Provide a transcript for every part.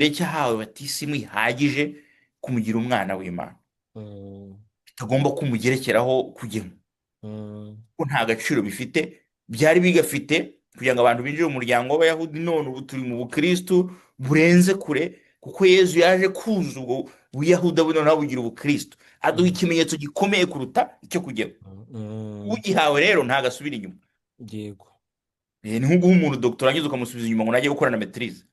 ndetse ahawe batisimu ihagije kumugira umwana w'Imana, mm, bitagomba kumugerekeraho kugema, mm, ko nta gaciro bifite, byari bigafite kugira ngo abantu binjire mu muryango w'Abayahudi. None ubu turi mu bukristu burenze kure, kuko Yezu yaje kuzuza ubwo Buyahudi abu noneho bugira ubukristu, aduha mm, ikimenyetso gikomeye kuruta icyo kugema. mm. Ugihawe rero ntagasubira inyuma. Yego. Ni nko guha umuntu dogiteri warangiza ukamusubiza inyuma ngo najye gukora na metirize.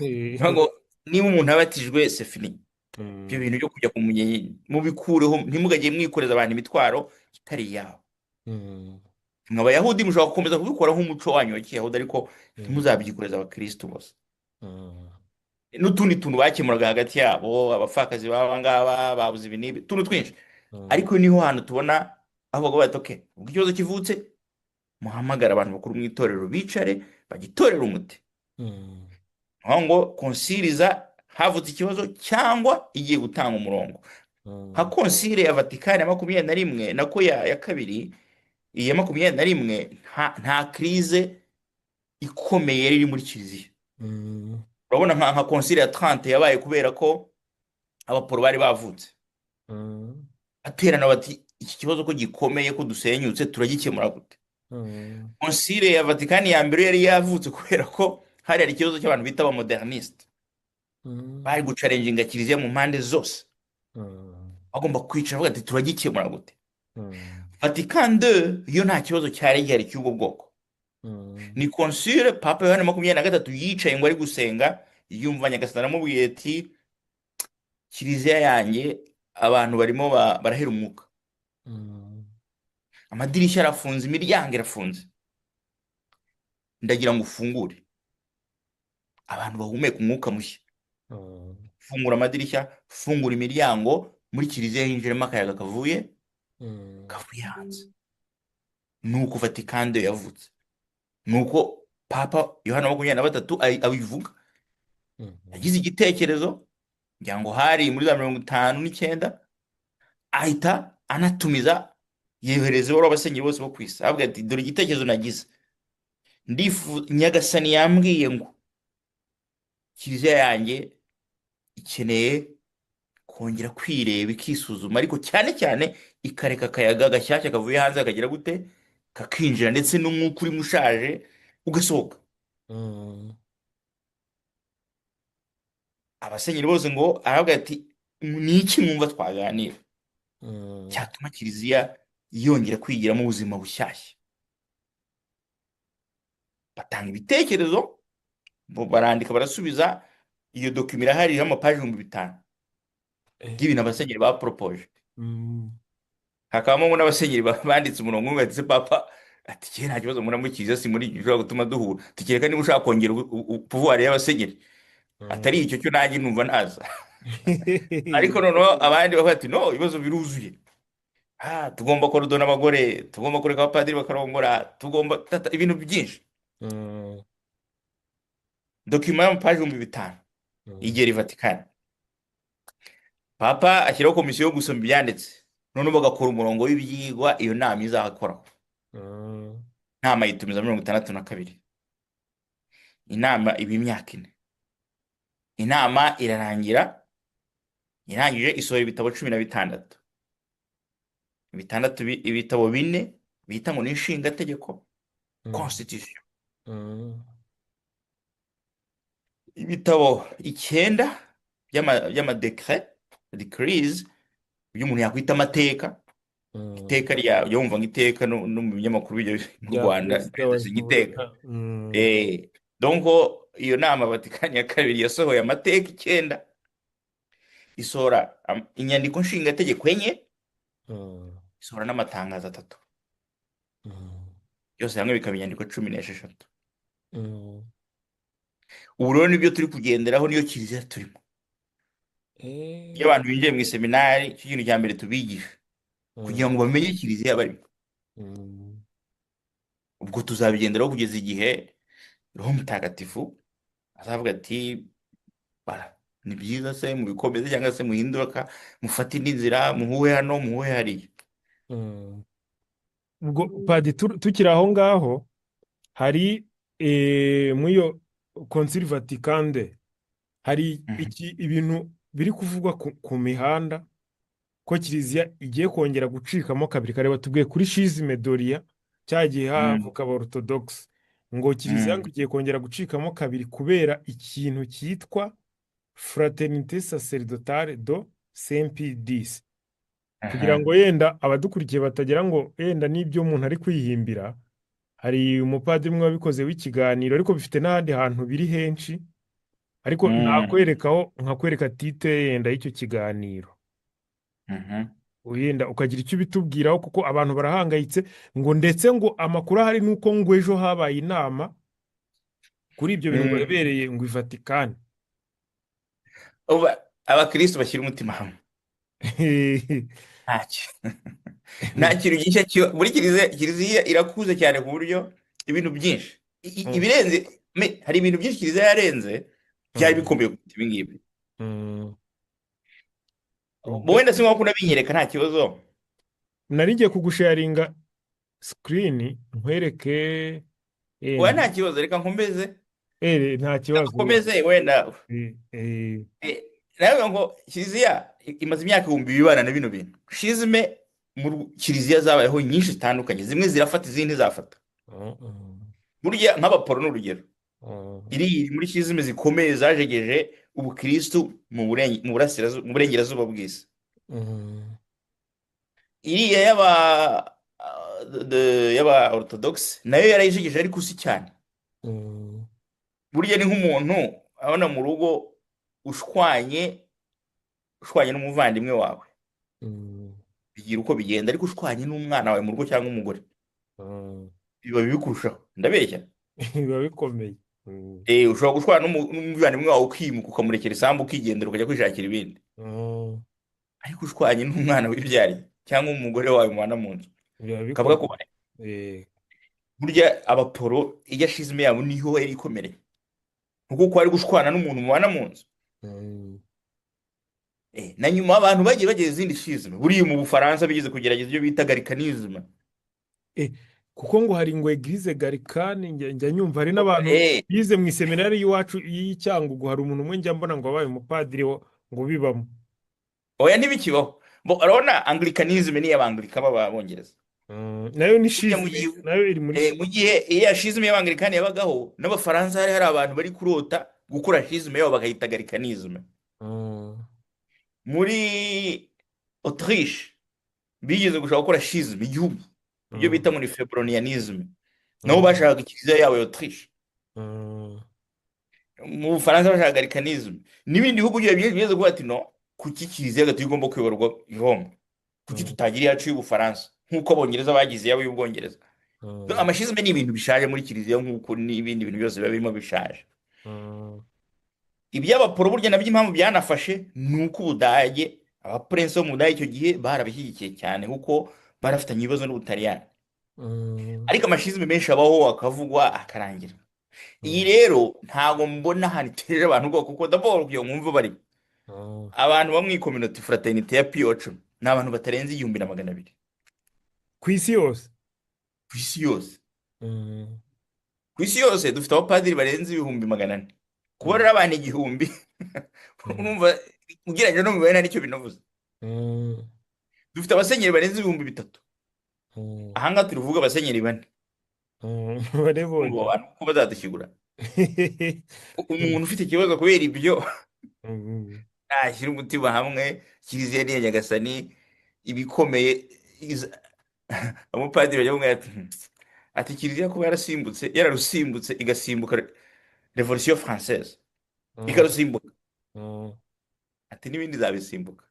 Niyo ngo niba umuntu abatijwe sefini, ibyo Mm, bintu byo kujya kumunyenye mubikureho, ntimugajye mwikoreza abantu imitwaro itari iyabo. mm, mwe Abayahudi mushobora gukomeza kubikora nk'umuco wanyu wa Kiyahudi, ariko mm, ntimuzabyikoreza abakristo bose. mm, N'utundi tuntu bakemuraga hagati yabo, abapfakazi baba ngaba babuze ibi n'ibi, utuntu twinshi. mm, Ariko niho hantu tubona aho bavuga bati okay, ubwo ikibazo kivutse, muhamagara abantu bakuru mu itorero bicare bagitorere umuti. mm, Aho ngo konsiliza havutse ikibazo cyangwa igiye gutanga umurongo. Nka mm, konsile ya Vatikani ya 21 nako ya kabiri, iya 21, nta krize ikomeye yari iri muri kiliziya. mm, Urabona nka konsile ya 30 yabaye kubera ko abaporo bari bavutse, mm, aterana bati iki kibazo ko gikomeye ko dusenyutse turagikemura gute. mm, Konsile ya Vatikani ya mbere yari yavutse kubera ko hari ikibazo cy'abantu bita abamoderniste, bari mm, gucarenjinga kiliziya mu mpande zose, mm, bagomba kwicara bavuga ati turagikemura gute. mm, Vatican II yo nta kibazo cyari gihari cy'ubwo bwoko. mm, Ni konsile Papa Yohani 23 yicaye ngo ari gusenga, yumva Nyagasani aramubwiye ati kiliziya yanjye abantu barimo barahera umwuka, mm, amadirishya arafunze, imiryango irafunze, ndagira ngo ufungure abantu bahumeka umwuka mushya. mm, Fungura amadirishya, fungura imiryango, muri kiliziya hinjiremo akayaga mm, kavuye hanze. Nuko Vatikani yavutse, nuko Papa Yohana 23 abivuga. mm, Yagize igitekerezo ngira ngo hari muri za 59, ahita anatumiza, yohereza ibaruwa abasenyeri bose bo ku isi, avuga ati dore igitekerezo nagize, Nyagasani yambwiye ngo kiliziya yanjye ikeneye kongera kwireba ikisuzuma, ariko cyane cyane ikareka akayaga gashyashya kavuye hanze kakagira gute, kakinjira, ndetse n'umwuka urimo ushaje ugasohoka. mm, Abasenyeri bose ngo aravuga ati ni iki mwumva twaganira mm, cyatuma kiliziya yongera kwigiramo ubuzima bushyashya. Batanga ibitekerezo, barandika, barasubiza. Iyo dokima irahari, iriho amapaji 5,000 eh, y'ibintu abasenyeri baporopoje. mm, Hakabamo n'abasenyeri banditse umurongo umwe, ati papa ati kihe nta kibazo muri kiliziya, si muri gishobora gutuma duhura, tukireka niba ushaka kongera puvuwari y'abasenyeri, atari mm. icyo cyo nanjye numva naza. Ariko noneho abandi bavuga ati no, ibibazo biruzuye, tugomba korodona abagore, tugomba kureka abapadiri bakarongora, tugomba ibintu byinshi. Mm, Dokima y'amapaji 5,000 mm, igera i Vatikani. Papa ashyiraho komisiyo yo gusoma ibyanditse, noneho bagakora umurongo w'ibyigwa iyo nama izakoraho. mm, Inama yitumiza 62. Inama iba imyaka 4. Inama irarangira, irangije isohora ibitabo 16. Ibitabo 4 bita ngo ni inshingategeko, mm, constitution. mm, Ibitabo 9 by'amadekre, decrees, ibyo umuntu yakwita amateka. mm. Iteka rya wumva ngo iteka, no mu binyamakuru bijya mu Bya Rwanda perezida wa perezida iteka. repubulika. Mm, Donc iyo nama Vatikani ya kabiri yasohoye amateka 9, isohora inyandiko nshingategeko 4, mm, isohora n'amatangazo 3, mm, byose hamwe bikaba inyandiko 16. mm. Ubu rero nibyo turi kugenderaho, niyo kiliziya turimo. Iyo Eh, abantu binjiye mu iseminari, icyo kintu cya mbere tubigisha kugira ngo mm, bamenye kiliziya barimo. mm, Ubwo tuzabigenderaho kugeza igihe Roho Mutagatifu azavuga ati bara, ni byiza se mubikomeze cyangwa se muhinduka, mufate indi nzira, muhuwe hano, muhuwe hariya. mm. Ubwo padi tukiri aho ngaho hari muri iyo konsili vatikande hari Mhm. ibintu biri kuvugwa ku mihanda ko kiliziya igiye kongera gucikamo kabiri. Kare batubwiye kuri shizime doriya cyagiye Mm. havuka aba orthodox, ngo kiliziya ngo Mm. igiye kongera gucikamo kabiri kubera ikintu cyitwa fraternité sacerdotale do Saint-Pie X. Kugira Aha. ngo yenda abadukurikiye batagira ngo yenda n'ibyo umuntu ari kwihimbira, hari umupadiri umwe wabikoze w'ikiganiro, ariko bifite n'ahandi hantu biri henshi, ariko Mm. nakwerekaho nkakwereka tite yenda y'icyo kiganiro, Mhm. yenda ukagira icyo ubitubwiraho, kuko abantu barahangayitse, ngo ndetse ngo amakuru ahari ni uko ngo ejo habaye inama kuri ibyo bintu ngo Mm. yabereye ngo i Vatikani. Abakristo bashyira umutima hamwe ntacyo nta kintu gishya muri kiliziya irakuze cyane ku buryo ibintu byinshi Mm, ibirenze hari ibintu byinshi kiliziya yarenze byari mm, bikomeye kuruta ibi ngibi. mm. Wenda si ngombwa kunabinyereka nta kibazo. Nari ngiye kugusharinga sikirini nkwereke Wowe yenda. nta kibazo reka nkomeze Nta kibazo. nkomeze wenda. Eh, eh, Eh, nawe ngo kiliziya imaze imyaka ibihumbi bibana na bino bintu shizime kiliziya zabayeho nyinshi zitandukanye, zimwe zirafata izindi zafata. mm, mm, Burya nk'abaporo ni urugero, mm, iri muri shizime zikomeye zajegeje ubukristu mu burengerazuba bw'isi. mm, Iriya y'aba orthodox nayo yarayijegeje ariko si cyane. mm, Burya ni nk'umuntu abona mu rugo ushwanye n'umuvandimwe wawe, mm, bigira uko bigenda, ariko ushwanye n'umwana wawe mu rugo cyangwa umugore mm. biba bibi kurushaho, ndabeshya. Biba bikomeye. Mm, Ushobora gushwana n'umuvandimwe wawe ukimuka ukamurekera isambu ukigendera ukajya kwishakira ibindi, mm. ariko ushwanye n'umwana wibyariye cyangwa umugore wawe mubana mu nzu Biba kavuga ko bikomeye. Eh, burya abaporo ijya shizime yabo niho yari ikomereye, kuko ari gushwana n'umuntu mubana mu nzu. mm. Na nyuma abantu bagiye bagira izindi shizime, buriya mu Bufaransa bigeze kugerageza ibyo bita galikanisme. Eh, kuko ngo hari ngo eglise garikani, njya nyumva hari n'abantu Eh, bize mu iseminari y'iwacu y'Icyangugu, hari umuntu umwe njya mbona ngo wabaye umupadiri ngo bibamo. oya ntibikibaho. Urabona anglicanisme ni iy'abangirika b'abongereza. Nayo ni Burya mu shizime, gihe nayo iri muri mu gihe iya shizime y'abangirikani yabagaho, n'abafaransa hari abantu bari kurota gukora shizime yabo bakayita galikanisme. Mm, Muri Autriche bigeze gushaka gukora shizime igihugu, ibyo mm, bita muri febronianisme, nabo mm, bashakaga kiliziya yabo ya Autriche. mm, Mu Bufaransa bashaka galikanisme, n'ibindi bihugu bigeze kuvuga ati no, kuki kiliziya gatolika igomba kuyoborwa i Roma, kuki mm, tutagira iyacu y'Ubufaransa nk'uko abongereza bagize iyabo y'Ubwongereza. mm, Amashizime ni ibintu bishaje muri kiliziya nk'uko n'ibindi bintu byose biba birimo bishaje. mm, Iby'abaporo burya nabyo impamvu byanafashe ni uko Ubudage, abapurensi bo mu Budage icyo gihe barabishyigikiye cyane kuko barafitanye ibibazo n'Ubutaliyani, mm, ariko amashizime menshi abaho akavugwa akarangira. Iyi mm, rero ntabwo mbona ahantu iteje abantu ubwoko, kuko d'abord kugira ngo mwumve bari mm. abantu bo mu ikominoti fraternité ya Pio ni abantu batarenze 1200 Ku isi yose. ku isi yose. Mm, Ku isi yose dufite abapadiri barenze 400. Kuba mm, rero abantu igihumbi mm, urumva ugereranyije no mu mibare nicyo binavuze. mm, Dufite abasenyeri barenze 3,000. mm, Ahangaha turi kuvuga abasenyeri bane. bane Urumva bonyine. abantu uko bazadushyigura. Umuntu ufite ikibazo kubera ibyo Mm, nashyira umutima hamwe, kiliziya ni iya Nyagasani ibikomeye. Umupadiri bajya kumwe ati kiliziya kuba yararusimbutse igasimbuka revolution française mm, ikarusimbuka, mm. ati n'ibindi zabisimbuka.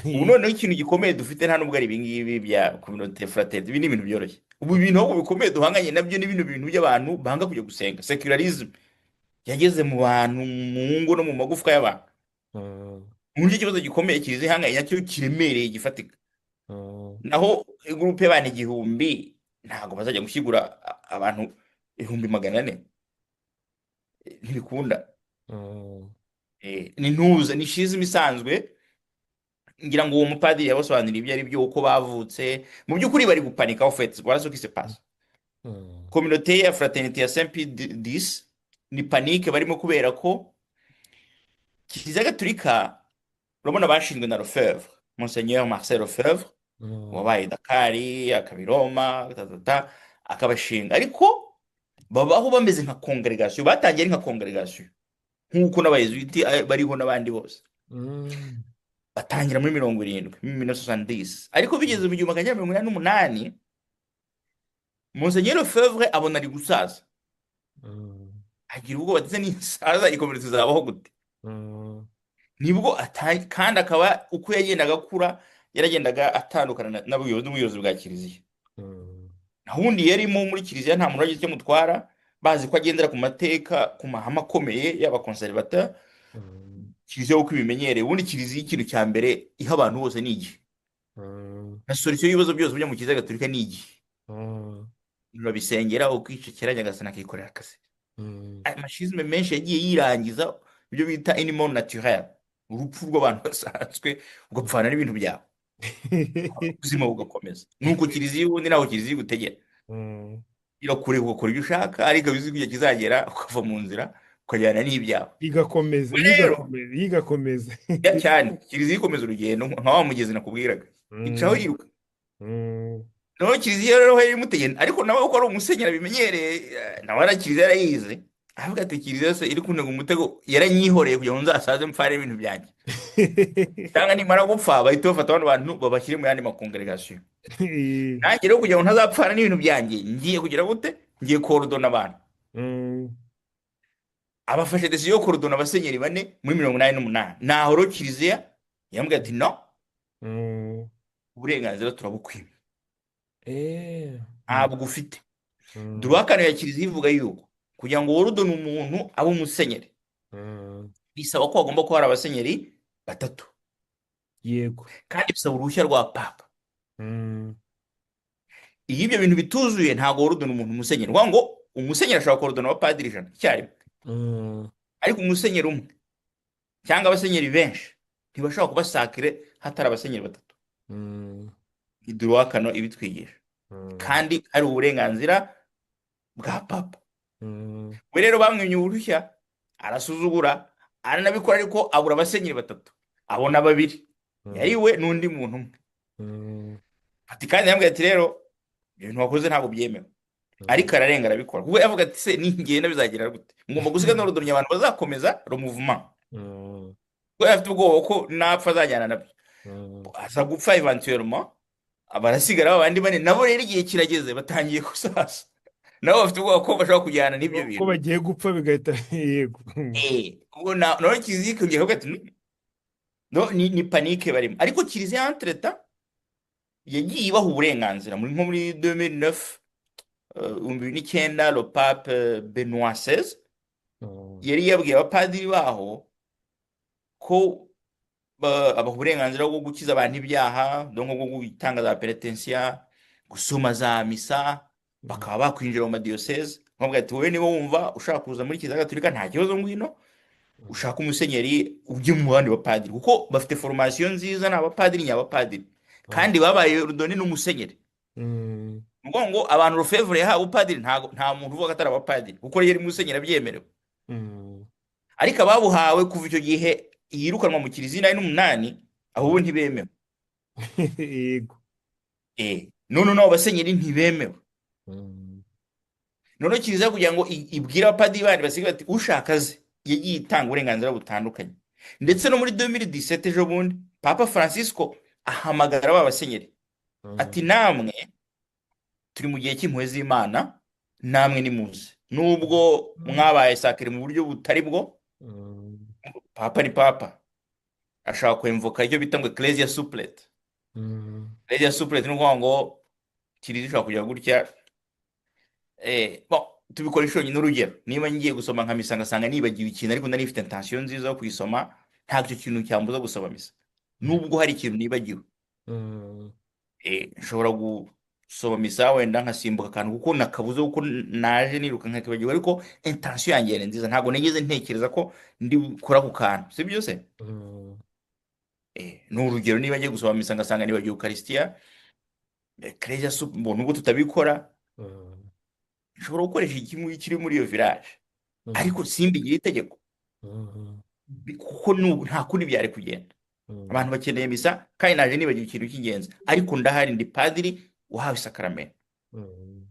Ubu noneho ikintu gikomeye dufite nta nubwo ari ibingibi bya communauté fraternelle, ibi ni ibintu byoroshye. Ubu ibintu ahubwo bikomeye duhanganye nabyo ni bino bintu by'abantu banga kujya gusenga, secularism yageze mu bantu, mu ngo no mu magufwa y'abantu. Mm, Mu buryo ikibazo gikomeye kiliziya ihanganye nacyo kiremereye gifatika. mm, Naho gurupe y'abantu igihumbi ntabwo bazajya gushyigura abantu 400. Ntibikunda. mm, Ni ntuza ni shizime isanzwe. Ngira ngo uwo mupadiri yabasobanurira ibyo ari byo, uko bavutse mu by'ukuri bari gupanika ofete voilà ce qui se passe. mm, Communauté ya fraternité ya Saint-Pie X ni panike barimo kubera ko kiliziya gatolika urabona bashinzwe na Lefebvre, Monseigneur Marcel Lefebvre, mm, wabaye Dakari akaba i Roma akabashinga, ariko babaho bameze nka congregation, batangiye ari nka congregation nk'uko n'abayezuwiti bariho n'abandi bose, mm, batangira muri 70 muri 1970, ariko bigeze mu 1988 Monseigneur Lefebvre abona ari gusaza, mm, agira ubwoba ndetse n'isaza ikomeretse zabaho gute, mm, nibwo kandi akaba uko yagendaga akura yaragendaga atandukana n'ubuyobozi bwa kiliziya. mm, naho ubundi yarimo muri kiliziya nta muntu wagize icyo amutwara, bazi ko agendera ku mateka, ku mahame akomeye y'abakonservateur. mm, Kiliziya uko ibimenyereye, ubundi kiliziya ikintu cya mbere iha abantu bose ni igihe, mm, na solution y'ibibazo byose bijya mu kiliziya gatolika ni igihe. mm, Urabisengera ukicekera nyagasani akikorera akazi. mm. Aya mashizme menshi yagiye yirangiza ibyo bita animal naturel, urupfu rw'abantu basanzwe, ugapfana n'ibintu byawe, ubuzima bugakomeza. Nuko kiliziya ubundi ntaho kiliziya igutegera, Mm. irakureka ugakora ibyo ushaka, ariko bizi ko igihe kizagera ukava mu nzira ukajyana n'ibyawe. Igakomeza, Rero yigakomeza, yigakomeza. cyane kiliziya ikomeza urugendo nka wa mugezi nakubwiraga, icaho Mm, yiruka. mm, Naho kiliziya rero yari imutegera, ariko nawe uko ari umusenyeri abimenyereye, nawe ara kiliziya yarayize, avuga ati kiliziya yose iri kuntega umutego, yaranyihoreye kugira ngo nzasaze mpfane ibintu byanjye, cyangwa nimara gupfa bahita bafata abandi bantu babashyire mu yandi makongregasiyo. Nanjye rero kugira ngo ntazapfana n'ibintu byanjye, ngiye kugira gute, ngiye korodona abantu. Mm, Abafashe desiyo yo korodona abasenyeri bane muri 88, naho rero kiliziya yambwira ati no, mm. uburenganzira turabukwima, Mm, ntabwo ufite. mm, Duruwakano ya kiliziya ivuga yuko kugira ngo worodone umuntu abe umusenyeri, mm. bisaba ko hagomba kuba hari abasenyeri batatu, Yego. kandi bisaba uruhushya rwa papa. Mm, Iyo ibyo bintu bituzuye ntabwo worodona umuntu umusenyeri. Kuvuga ngo umusenyeri ashobora korodona abapadiri 100 icyarimwe, mm, ariko umusenyeri umwe cyangwa abasenyeri benshi ntibashobora kuba sakire hatari abasenyeri batatu. mm, Iduruwakano ibitwigisha, mm, kandi hari uburenganzira bwa papa. mm, We rero bamwimye uruhushya, arasuzugura, aranabikora, ariko abura abasenyeri batatu, abona babiri, yari mm, we n'undi muntu umwe. mm, Ati kandi yambwiye ati rero ibyo bintu wakoze ntabwo byemewe, mm. ariko ararenga arabikora, kuko yavuga ati se ningenda bizagera gute, ngomba gusiga n'urudonye abantu bazakomeza rumuvuma, Mm, kuko afite ubwoba ko napfa azajyana nabyo, mm. aza gupfa eventuellement, barasigara abandi bane, nabo rero igihe kirageze batangiye gusaza, nabo bafite ubwoba ko bashobora kujyana n'ibyo Ko bintu. bagiye gupfa bigahita yego. Ubwo nawe kiliziya ikongera ivuga ati no, ni panike barimo, ariko kiliziya entreta yagiye ibaha uburenganzira nko muri 2009, 2009, le pape Benoît XVI Mm, yari yabwiye abapadiri baho ko abaha uburenganzira bwo gukiza abantu ibyaha, donc bwo gutanga za penetensiya, gusoma za misa, mm, bakaba bakwinjira mu madiyoseze. Bamubwira ati wowe niba wumva ushaka kuza muri kiliziya gatolika nta kibazo, ngwino mm, ushaka umusenyeri ujye mu bandi bapadiri, kuko bafite formasiyo nziza, ni abapadiri nyabapadiri, mm, kandi babaye rudoni n'umusenyeri. mm, Ni ukuvuga ngo abantu Lefebvre yahawe ubupadiri, nta muntu uvuga ko atari abapadiri, kuko yari musenyeri abyemerewe. mm. Ariko ababuhawe kuva icyo gihe yirukanwa mu kiliziya 8, abo bo ntibemewe. Yego. none n'abo basenyeri ntibemewe. Mm, None kiliziya kugira ngo ibwire abapadiri bandi basigaye bati ushaka aze, yagiye itanga uburenganzira butandukanye. Ndetse no muri 2017 ejo bundi Papa Francisco ahamagara ba basenyeri ati mm, namwe turi mu gihe cy'impuhwe z'Imana, namwe nimuze, nubwo mwabaye sakire mu buryo butari bwo. mm, Papa ni papa, ashaka kwemvoka icyo bita ngo ecclesia supplete. mm, Ecclesia supplete ni ukuvuga ngo kiliziya ishobora kujya gutya. Bon, tubikora inshuro nyine. Urugero, niba ngiye gusoma nka misa ngasanga nibagiwe ikintu, ariko nari mfite intention nziza yo kuyisoma, ntabwo icyo kintu cyambuza gusoma misa, nubwo hari ikintu nibagiwe. mm, Nshobora gusoma misa wenda nkasimbuka akantu kuko nakabuze, kuko naje niruka nkakibagiwe, ariko intention yanjye yari nziza, ntabwo nigeze ntekereza ko ndi gukora ku kantu, si byo se? mm, Ni urugero, niba ngiye gusoma misa ngasanga nibagiwe Eucharistia, Ecclesia Sup, nubwo tutabikora, mm, nshobora gukoresha ikimwe kiri muri iyo village, mm, ariko simbigire itegeko. mm. kuko nta kundi byari kugenda. mm, Abantu bakeneye misa kandi naje nibagiwe ikintu cy'ingenzi, ariko ndahari ndi padiri wahawe isakaramentu. mm,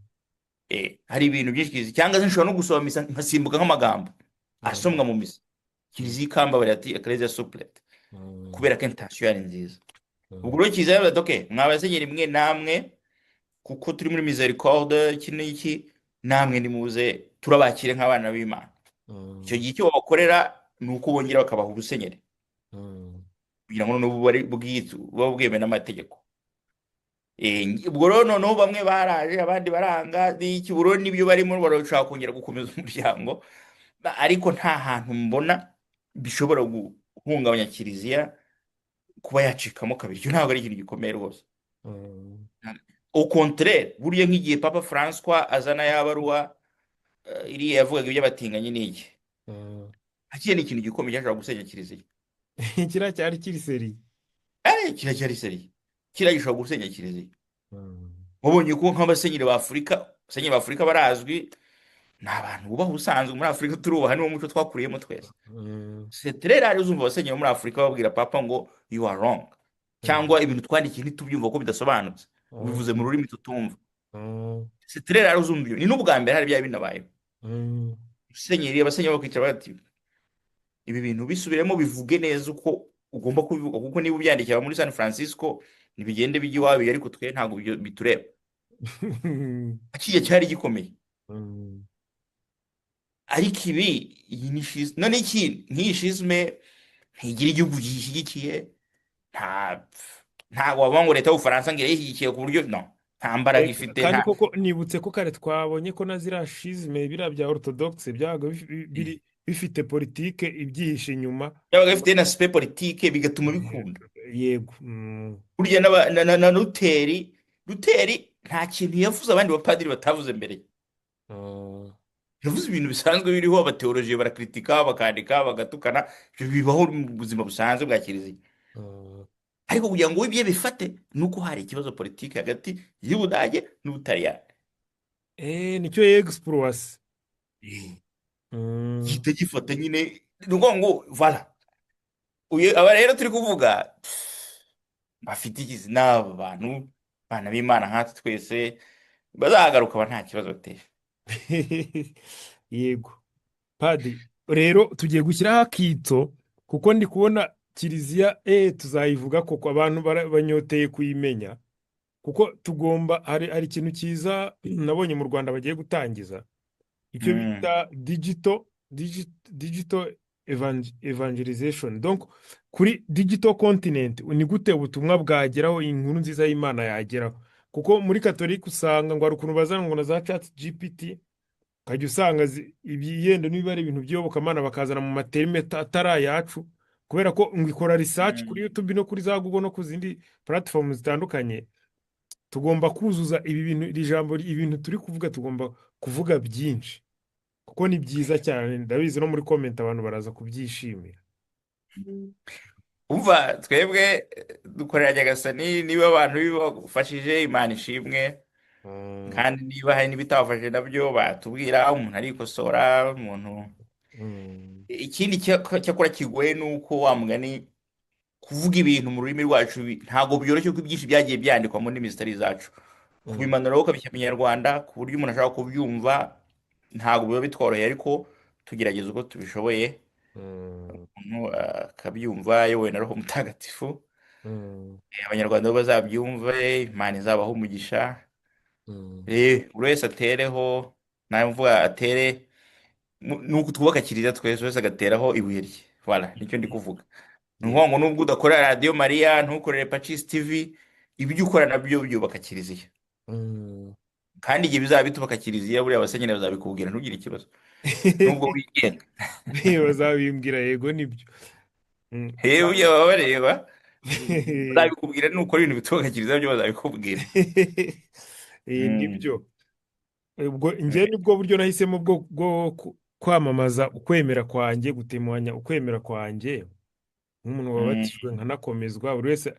Hari ibintu byinshi cyangwa se nshobora no gusoma misa nkasimbuka nk'amagambo asomwa mm, mu misa. mm, Kiliziya ikambabara ati eklezia suplete, mm, kubera ko intention yari nziza. Ubwo mm, rero kiliziya yaravuze ati okay, mwabasenyeri mwe namwe, kuko turi muri misericorde iki n'iki, namwe nimuze turabakire nk'abana b'Imana. Icyo mm, gihe icyo babakorera ni uko bongera bakabaha ubusenyeri, mm, kugira ngo noneho buba bwemewe n'amategeko. Ubwo rero noneho bamwe baraje abandi baranga n'iki, ubwo rero nibyo barimo barashaka kongera gukomeza umuryango. Ariko nta hantu mbona bishobora guhungabanya kiliziya kuba yacikamo kabiri. Icyo ntabwo ari ikintu gikomeye rwose. mm, Au contraire, buriya nk'igihe Papa François azana ya baruwa iriya yavugaga iby'abatinganyi n'iki, mm. hakiye ni ikintu gikomeye cyashobora gusenya kiliziya. kiriya cyari kiri seri. Kiriya cyari seriye, kiriya gishobora gusenya kiliziya. Mm, Wabonye ko nk'abasenyeri b'Afurika, abasenyeri b'Afurika barazwi, ni abantu bubaha ubusanzwe muri Afurika, turubaha, niwo muco twakuriyemo twese. mm, C'est très rare uzumva abasenyeri bo muri Afurika babwira papa ngo you are wrong, mm, cyangwa ibintu twandikiye ntitubyumva ko bidasobanutse, ubivuze mu mm, rurimi tutumva. mm, C'est très rare uzumva ibyo, ni n'ubwa mbere hari byaba binabayeho. mm. Abasenyeri bakicara bati ibi bintu bisubiremo bivuge neza uko ugomba kubivuga, kuko niba ubyandikiye aba muri San Francisco ntibigende bijya iwawe, ariko twe ntabwo bitureba. Kiriya cyari gikomeye. Mm. Ariko ibi, iyi ni shizme. None iki nk'iyi shizme ntigira igihugu gishyigikiye, nta ntabwo wavuga ngo leta y'Ubufaransa ngo irayishyigikiye ku buryo no, nta mbaraga ifite, Kandi nta koko nibutse ko kare twabonye ko na ziriya shizme biriya bya orthodoxe byabaga bifite politike ibyihishe inyuma. byabaga bifite na sipe politike bigatuma bikunda. Yego. Burya na Luteri nta kintu yavuze abandi bapadiri batavuze mbere ye. Ah, Yavuze ibintu bisanzwe biriho, abateolojiye barakritika bakandika bagatukana, ibyo bibaho mu buzima busanzwe bwa kiliziya. ah. Ariko kugira ngo ibyo bifate ni uko hari ikibazo politike hagati y'Ubudage n'Ubutaliyani. Nicyo yegisipuruwasi. Eh, gihita gifata nyine, ni ukuvuga ngo voilà, aba rero turi kuvuga bafite igizi n'aba bantu, bana b'Imana nkatwe twese, bazahagaruka aba nta kibazo bateje. Yego. Padi, rero tugiye gushyiraho akitso kuko ndi kubona kiliziya tuzayivuga koko abantu banyoteye kuyimenya, kuko tugomba hari ikintu cyiza nabonye mu Rwanda bagiye gutangiza, icyo Mm. bita digital evangelization. Donc kuri digital continent ni gute ubutumwa bwageraho, inkuru nziza y'Imana yageraho, kuko muri katolika usanga ngo hari ukuntu bazana ngo na za chat GPT, ukajya usanga yenda niba ari ibintu by'iyobokamana bakazana mu materime atari ayacu, kubera ko ngo ikora research kuri Mm. YouTube no kuri za Google no ku zindi platform zitandukanye. Tugomba kuzuza ibi bintu, iri jambo, ibintu turi kuvuga tugomba kuvuga byinshi, kuko ni byiza cyane. Ndabizi no muri comment abantu baraza kubyishimira. Umva twebwe dukorera Nyagasani, niba abantu bibafashije Imana ishimwe, Mm, kandi niba hari n'ibitabafashije nabyo batubwira, umuntu arikosora umuntu. mm, Ikindi cyakora kigoye ni uko wa mugani kuvuga ibintu mu rurimi rwacu ntabwo byoroshye, kuko ibyinshi byagiye byandikwa mu ndimi zitari izacu. mm, Kubimanuraho ukabishyira mu Kinyarwanda ku buryo umuntu ashobora kubyumva ntabwo biba bitworoheye, ariko tugerageza uko tubishoboye, mm, umuntu akabyumva ayobowe na Roho Mutagatifu. mm, Abanyarwanda bo bazabyumve, Imana izabaha umugisha. mm. Buri wese atereho, nawe mvuga atere, ni uku twubaka kiliziya, twese wese agateraho ibuye rye. Voilà, nicyo ndi kuvuga. Ni ukuvuga ngo Yego. nubwo udakorera radiyo Mariya, ntukorere Pacis TV, ibyo ukora nabyo byubaka kiliziya. Mm. Kandi igihe bizaba bitubaka kiliziya, buriya abasenyeri bazabikubwira, ntugire ikibazo, nubwo wigenga. bazabimbwira. Yego, nibyo. Ujya baba bareba, bazabikubwira, nukora ibintu bitubaka kiliziya byo bazabikubwira. Mm. Nibyo. Ubwo njye Mm. nibwo buryo nahisemo bwo kwamamaza ukwemera kwanjye, gutemanya ukwemera kwanjye nk'umuntu Mm. wabatijwe nkanakomezwa. Buri wese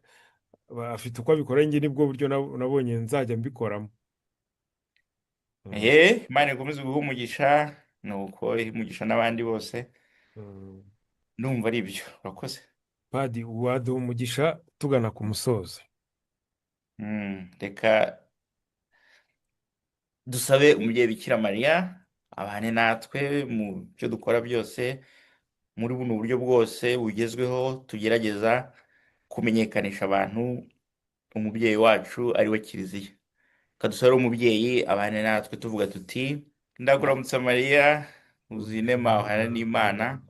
afite uko abikora, njye nibwo buryo nabonye nzajya mbikoramo. Mm, Imana ikomeze guha umugisha, nuko ihe umugisha n'abandi bose. mm. ndumva ari ibyo urakoze. padi waduha umugisha tugana ku musozo. Reka dusabe umubyeyi Bikira Mariya abane natwe mu byo dukora byose, muri buno buryo bwose bugezweho tugerageza kumenyekanisha abantu umubyeyi wacu ari we Kiliziya. Kadusabire umubyeyi abane natwe tuvuga tuti: ndakuramutsa Mariya, wuzuye inema, wahana n'Imana,